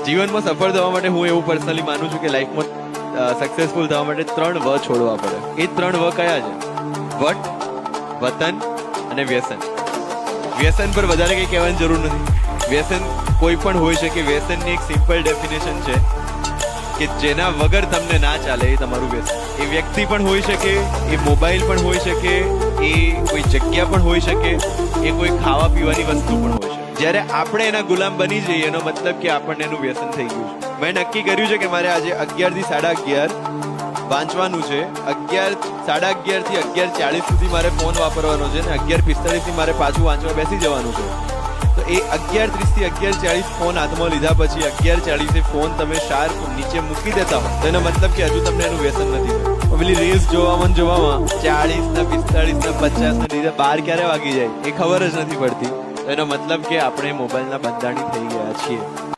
જીવનમાં સફળ થવા માટે હું એવું પર્સનલી માનું છું કે લાઈફમાં સક્સેસફુલ થવા માટે 3 વ છોડવા પડે. એ 3 વ કયા છે? વટ, વતન અને વ્યસન. વ્યસન પર વધારે કંઈ કહેવાની જરૂર નથી. વ્યસન કોઈ પણ હોઈ શકે. વ્યસનની એક સિમ્પલ ડેફિનેશન છે કે જેના વગર તમને ના ચાલે એ તમારું વ્યસન. એ વ્યક્તિ પણ હોઈ શકે, એ મોબાઈલ પણ હોઈ શકે, એ કોઈ જગ્યા પણ હોઈ શકે, એ કોઈ ખાવા પીવાની વસ્તુ પણ હોઈ શકે. જ્યારે આપણે એના ગુલામ બની જઈએ એનો મતલબ કે આપણને એનું વ્યસન થઈ ગયું છે. મેં નક્કી કર્યું છે કે મારે આજે 11 થી 11:30 વાંચવાનું છે. 11:30 થી 11:40 સુધી મારે ફોન વાપરવાનો છે ને 11:45 થી મારે પાછું વાંચવા બેસી જવાનું છે. તો એ 11:30 થી 11:40 ફોન હાથમાં લીધા પછી 11:40 ફોન તમે શાર્પ નીચે મૂકી દેતા હો તો એનો મતલબ કે હજુ તમને એનું વ્યસન નથી થયું. પેલી રીલ્સ જોવામાં 40 ના 45 ના 50 ના લીધે 12 ક્યારે વાગી જાય એ ખબર જ નથી પડતી. તો એનો મતલબ કે આપણે મોબાઈલના બંધાણી થઈ ગયા છીએ.